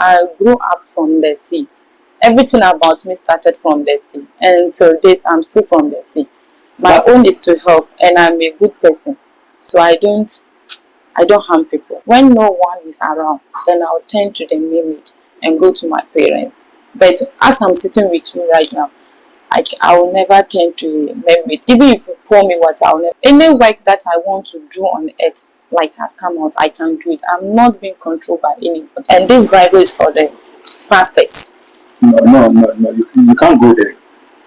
I grew up from the sea. Everything about me started from the sea, and till date I'm still from the sea. My own is to help, and I'm a good person, so I don't harm people. When no one is around, then I'll turn to the mermaid and go to my parents. But as I'm sitting with you right now, I will never turn to a mermaid. Even if you pour me water, I'll never. Any work that I want to do on earth, like have come out, I can do it. I'm not being controlled by anybody. And this Bible is for the pastors. No. You can't go there.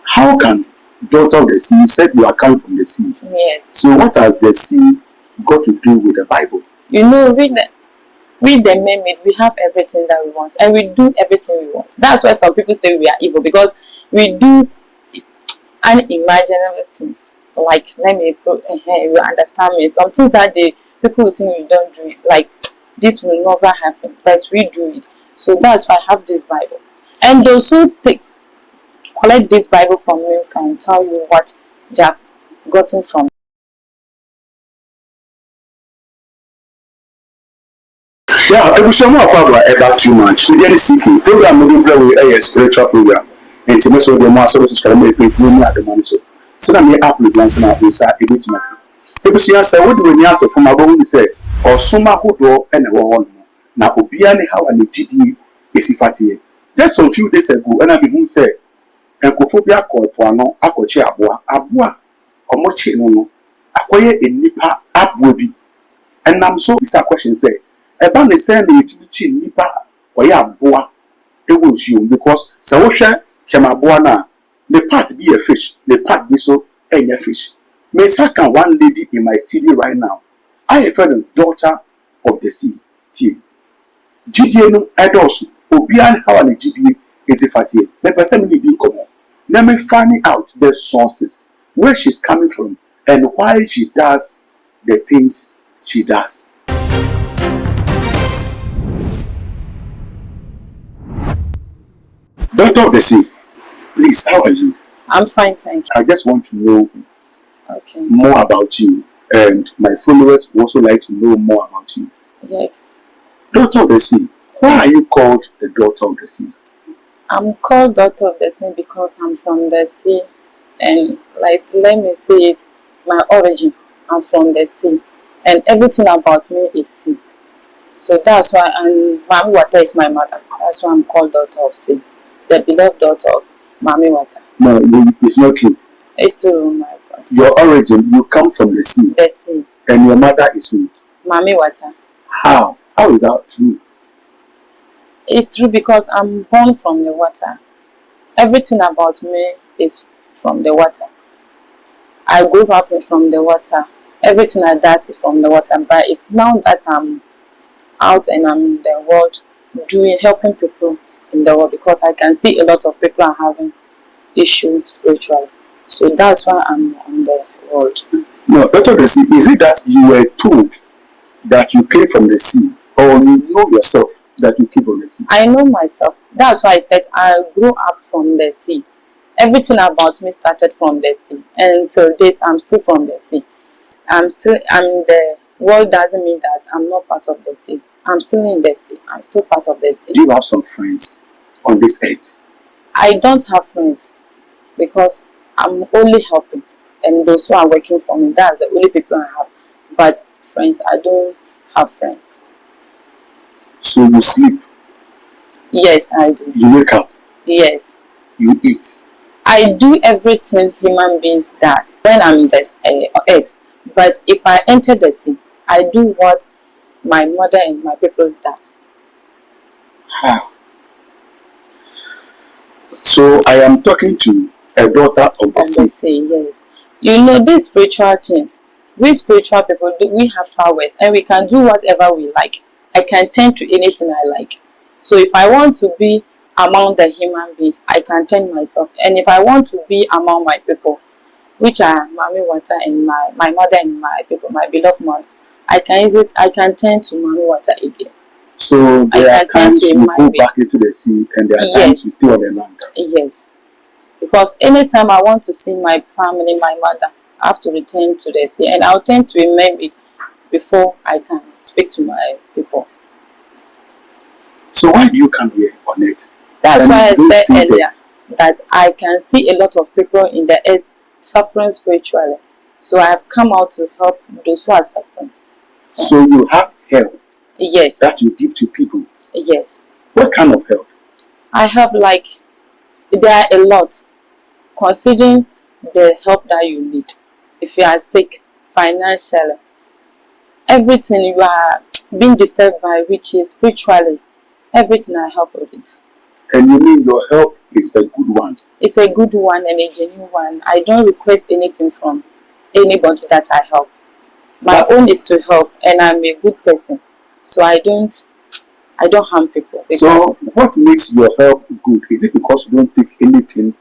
How can daughter of the sea? You said you are coming from the sea. Yes. So what has the sea got to do with the Bible? You know, with the mermaid, we have everything that we want, and we do everything we want. That's why some people say we are evil, because we do unimaginable things. Like, you understand me. Some things that people will think you don't do it. Like, this will never happen, but we do it. So that's why I have this Bible. And those who collect this Bible from me can tell you what they have gotten from. Yeah, I wish more about too much. We didn't see him. Program moving play a spiritual program. And to most of the master of the make me feel at the money. So that me up with once and I will start to make. People see us, what do we have to from our own say, or Suma who draw and a one. Now, Obiani, how an GD is fatty. Just a few days ago, and I mean, say, and Kophobia called Puano, Akoche Abua, or Mochi no, acquire a nipa up will be. And I'm so this question say, a ban is sending to be nipa or ya boa, it was you because Sawosha Kemabuana, the part be a fish, the part be so any fish. Miss Haka, one lady in my studio right now. I have a daughter of the sea, T. GDN Edos, Obian how an GDA is a fatty. Let us say come on. Let me find out the sources where she's coming from and why she does the things she does. Daughter of the sea, please, how are you? I'm fine, thank you. I just want to know Okay. more about you, and my followers would also like to know more about you. Yes. Daughter of the sea, why are you called the daughter of the sea? I'm called daughter of the sea because I'm from the sea, and like let me say it, my origin, I'm from the sea, and everything about me is sea. So that's why Mami Water is my mother. That's why I'm called daughter of sea, the beloved daughter of Mami Water. No, it's not true. It's true, my brother. Your origin, you come from the sea. The sea. And your mother is who? Mami Water. How? How is that true? It's true because I'm born from the water. Everything about me is from the water. I grew up from the water. Everything I do is from the water. But it's now that I'm out and I'm in the world helping people in the world, because I can see a lot of people are having issues spiritually. So that's why I'm on the world. No, daughter of the sea, is it that you were told that you came from the sea, or you know yourself that you came from the sea? I know myself. That's why I said I grew up from the sea. Everything about me started from the sea, and till date I'm still from the sea. The world doesn't mean that I'm not part of the sea. I'm still in the sea. I'm still part of the sea. Do you have some friends on this earth? I don't have friends because I'm only helping, and those who are working for me, that's the only people I have. But friends, I don't have friends. So you sleep? Yes, I do. You wake up? Yes. You eat? I do everything human beings does when I'm in this earth. But if I enter the sea, I do what my mother and my people does. How? So I am talking to a daughter of the sea. The sea, yes. You know, these spiritual things, we spiritual people, we have powers and we can do whatever we like. I can turn to anything I like. So if I want to be among the human beings, I can turn myself. And if I want to be among my people, which are Mami Water and my mother and my people, my beloved mother, I can turn to Mami Water again. So there are times you go back into the sea, and there are times you stay on the land. Yes. Because anytime I want to see my family, my mother, I have to return to the sea, and I'll turn to a mermaid before I can speak to my people. So why do you come here on it? That's And why I don't said stay there. earlier that I can see a lot of people in the earth suffering spiritually. So I have come out to help those who are suffering. So you have help Yes, that you give to people. yes. What kind of help? I have there are a lot. Considering the help that you need. If you are sick financially, everything you are being disturbed by, which is spiritually, everything I help with it. And you mean your help is a good one? It's a good one and a genuine one. I don't request anything from anybody that I help. My own is to help, and I'm a good person, so I don't harm people. So what makes your help good? Is it because you don't take anything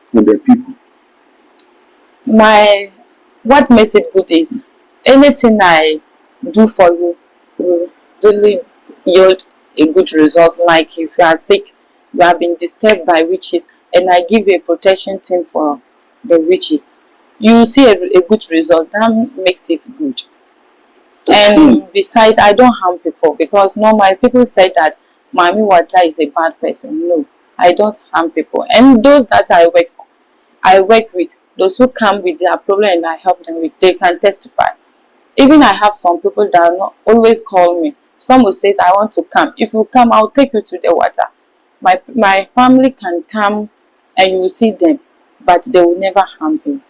from the people? What makes it good is anything I do for you will really yield a good result. Like if you are sick, you have been disturbed by witches, and I give you a protection team for the witches, you see a good result. That makes it good. And besides, I don't harm people because normally people say that Mami Wata is a bad person. No, I don't harm people. And those that I work with, those who come with their problem and I help them with, they can testify. Even I have some people that are not always call me. Some will say, I want to come. If you come, I'll take you to the water. My family can come and you will see them, but they will never harm you.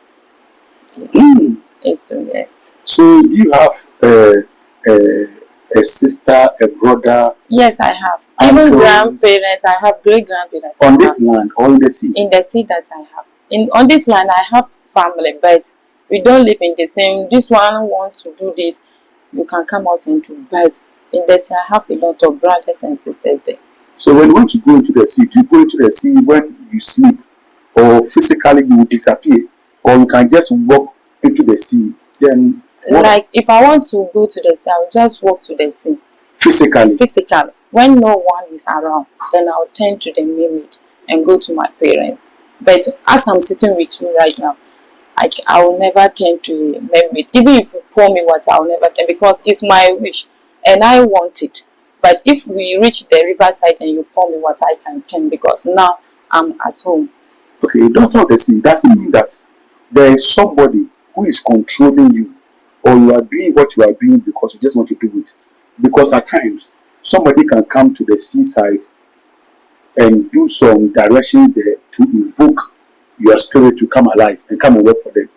Yes, so yes. So do you have a sister, a brother? Yes, I have. Uncles, even grandparents, I have great grandparents. On this land or in the sea? In the sea that I have. On this land, I have family, but we don't live in the same. This one wants to do this, you can come out and do. But in the sea, I have a lot of brothers and sisters there. So when you want to go into the sea, do you go into the sea when you sleep, or physically you will disappear, or you can just walk into the sea? Then what? Like if I want to go to the sea, I'll just walk to the sea. Physically? Physically. When no one is around, then I'll turn to the Mermaid and go to my parents. But as I'm sitting with you right now, I will never turn to a Mermaid. Even if you pour me water, I'll never turn because it's my wish and I want it. But if we reach the riverside and you pour me water, I can turn because now I'm at home. Okay, daughter of the sea, doesn't mean that there is somebody who is controlling you, or you are doing what you are doing because you just want to do it. Because at times, somebody can come to the seaside and do some directions there to invoke your spirit to come alive and come and work for them.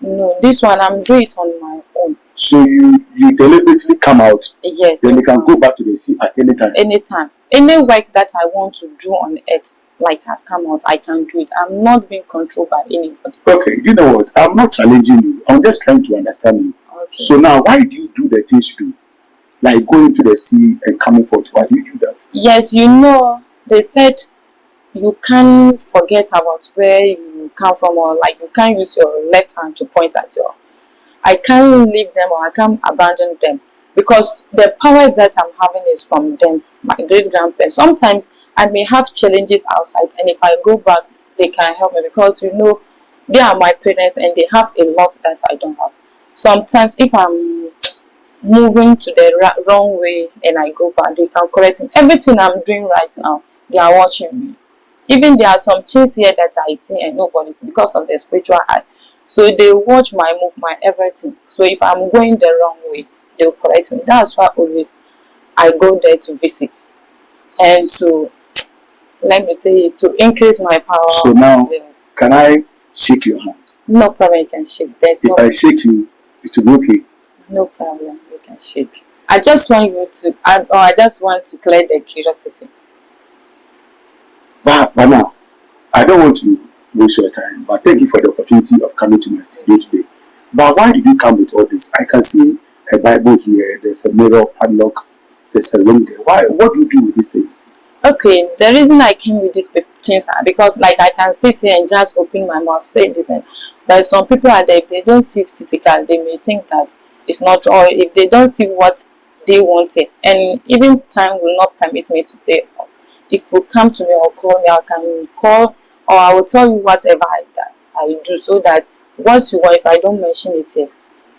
No, this one I'm doing it on my own. So you deliberately come out. Yes. Then you can go back to the sea at any time. Anytime. Any work that I want to do on earth, like I've come out, I can do it. I'm not being controlled by anybody. Okay, you know what? I'm not challenging you. I'm just trying to understand you. Okay. So now, why do you do the things you do? Like going to the sea and coming forth. Why do you do that? Yes, they said you can't forget about where you come from, or like you can't use your left hand to point at your. I can't leave them or I can't abandon them because the power that I'm having is from them, my great grandparents. Sometimes I may have challenges outside, and if I go back, they can help me because they are my parents and they have a lot that I don't have. Sometimes if I'm moving to the wrong way and I go back, they can correct me. Everything I'm doing right now, they are watching me. Even there are some things here that I see and nobody sees because of the spiritual eye. So they watch my move, my everything. So if I'm going the wrong way, they'll correct me. That's why always I go there to visit and to, let me say, to increase my power. So now, can I shake your hand? No problem, you can shake. If I shake you, it will be okay. No problem, you can shake. I just want I just want to clear the curiosity. But now, I don't want to waste your time, but thank you for the opportunity of coming to my studio today. But why did you come with all this? I can see a Bible here, there's a mirror, padlock, there's a ring there. What do you do with these things? Okay, the reason I came with these things are because like I can sit here and just open my mouth, say this, but some people are there, if they don't see it physical, they may think that it's not, or if they don't see what they want it, and even time will not permit me to say, if you come to me or call me, I can call or I will tell you whatever I do, so that once you want, if I don't mention it here,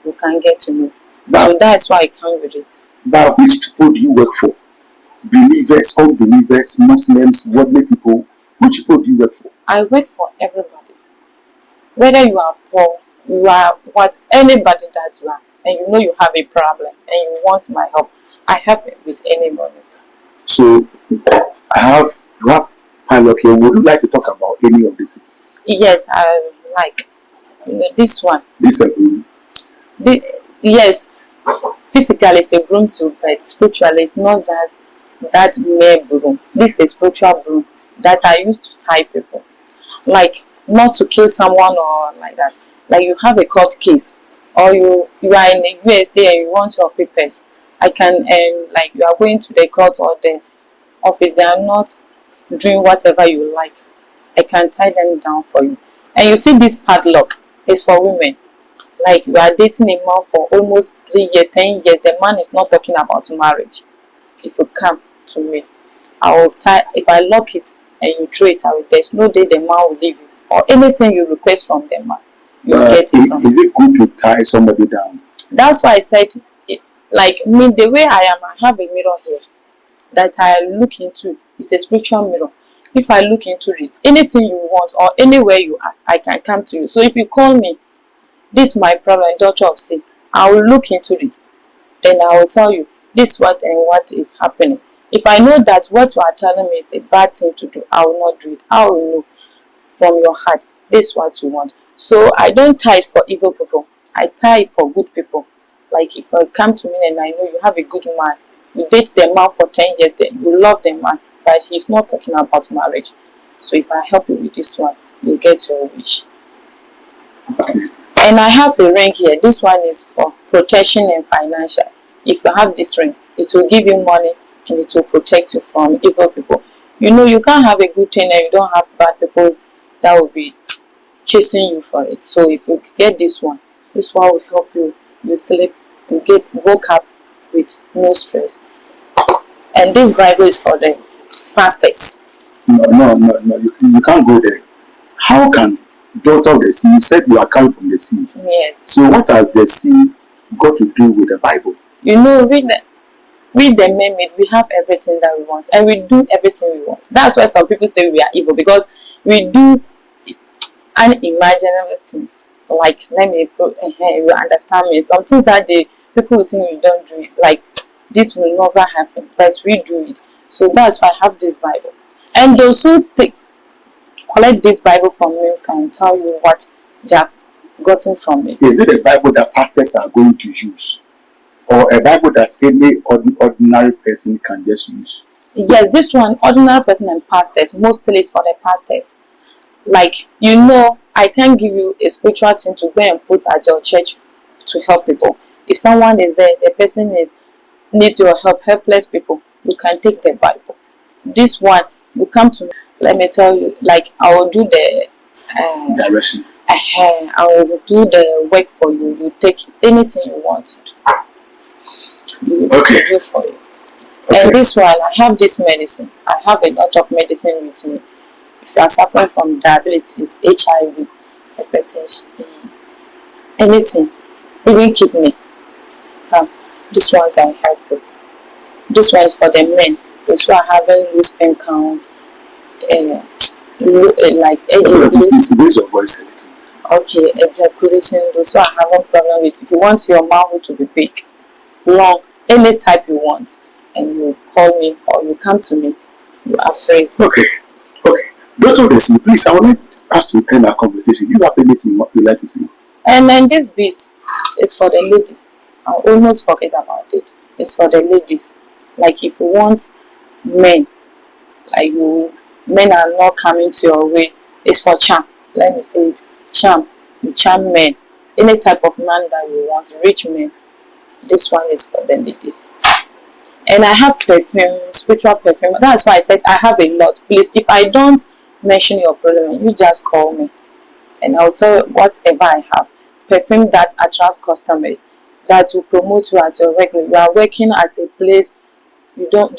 you can get to know. So that's why I come with it. But which people do you work for? believers, unbelievers, Muslims, worldly people? Which people do you work for? I work for everybody. Whether you are poor, you are what, anybody that you are, and you know you have a problem and you want my help, I help with anybody. So you have pilot here. Would you like to talk about any of these things? Yes, I like, this one. This is Yes, physically it's a broom too, but spiritually it's not just that mere broom. This is a spiritual broom that I use to tie people. Like, not to kill someone or like that. Like, you have a court case, or you are in the USA and you want your papers. I can, and like you are going to the court or the office, they are not doing whatever you like. I can tie them down for you. And you see, this padlock is for women. Like, you are dating a man for almost 3 years, 10 years. The man is not talking about marriage. If you come to me, I will tie. If I lock it and you throw it away, there's no day the man will leave you. Or anything you request from the man, you get it from. Is it good to tie somebody down? That's why I said, like me, the way I am, I have a mirror here that I look into. It's a spiritual mirror. If I look into it, anything you want or anywhere you are, I can come to you. So if you call me, this is my problem, daughter of sin, I will look into it. Then I will tell you this what and what is happening. If I know that what you are telling me is a bad thing to do, I will not do it. I will know from your heart this is what you want. So I don't tie it for evil people. I tie it for good people. Like, if you come to me and I know you have a good man, you date the man for 10 years, then you love the man, but he's not talking about marriage. So if I help you with this one, you get your wish. Okay. And I have a ring here. This one is for protection and financial. If you have this ring, it will give you money and it will protect you from evil people. You know, you can't have a good thing and you don't have bad people that will be chasing you for it. So if you get this one will help you. You sleep, you woke up with no stress. And this Bible is for the pastors. No. You can't go there. How can daughter of the sea? You said you are coming from the sea. Yes. So what has the sea got to do with the Bible? You know, read the Mermaid, we have everything that we want, and we do everything we want. That's why some people say we are evil, because we do unimaginable things. Like, you understand me. Some things that people will think you don't do it. Like, this will never happen, but we do it. So that's why I have this Bible. And they also collect this Bible from me, can tell you what they have gotten from it. Is it a Bible that pastors are going to use, or a Bible that any ordinary person can just use? Yes, this one, ordinary person and pastors, mostly is for the pastors. Like, you know, I can't give you a spiritual thing to go and put at your church to help people. If someone is there, the person needs your help, helpless people, you can take the Bible. This one, you come to me, let me tell you, like, I will do the direction. I will do the work for you. You take it, anything you want. Okay. Do for you. Okay. And this one, I have this medicine. I have a lot of medicine with me. If you are suffering from diabetes, HIV, hypertension, anything, even kidney, this one can help you. This one is for the men, those who are having low sperm count, like ejaculation. Raise your voice a little. Okay, ejaculation, those who are having problem with, if you want your manhood to be big, long, any type you want, and you call me or you come to me, you are free. Okay. Doctor of the sea, please, I would like us to end our conversation. Do you have anything you like to say? And then this beast is for the ladies. I almost forget about it. It's for the ladies. Like, if you want men, like men are not coming to your way, it's for charm. Let me say it. Charm. You charm men. Any type of man that you want, rich men. This one is for the ladies. And I have perfume, spiritual perfume. That's why I said I have a lot. Please, if I don't mention your problem, you just call me and I'll tell you whatever I have. Perfume that attracts customers, that will promote you at your work. You are working at a place, they don't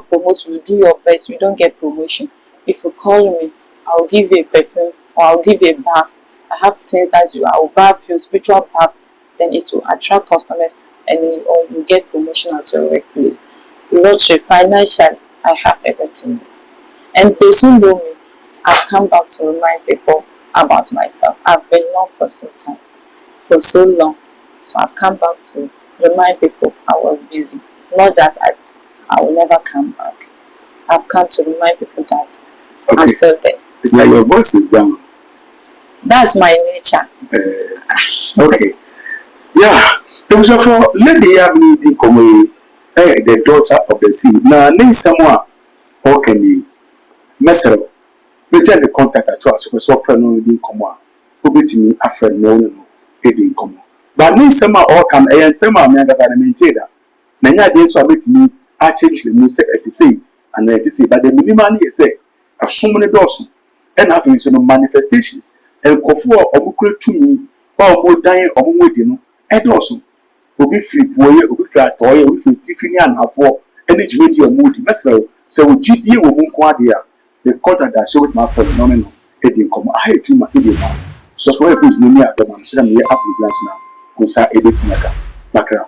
promote you. You do your best, you don't get promotion. If you call me, I'll give you a perfume or I'll give you a bath. I have things that I will bath you, spiritual bath, then it will attract customers and you get promotion at your workplace. lottery, financially, I have everything. And those who know me, I've come back to remind people about myself. I've been known for some time, for so long. So I've come back to remind people I was busy. Not just I will never come back. I've come to remind people that I'm Okay. still there. It's like your voice is down. That's my nature. Okay. Yeah. So for lady having the common, the daughter of the sea. Now, name someone who can be mesero. We tell the contact at us. We so friend no in common. Who be to me a friend no in common. But name someone who can and someone me that I maintain that. Nanya dey so abet me a change the music at the say and at the say but the minimum is say a so many doors and having some manifestations and kofo obukure tumi ba omo dan omo wedi no e doso obi free boye obi free atoye obi free tifini anafo ene jime di omo di mesel se wo gidie wo mu nko ade a the contact that show with my friend no e dey come I too much dey ma so so e please no me adoma so that me up the plans now go sa e dey to maka makra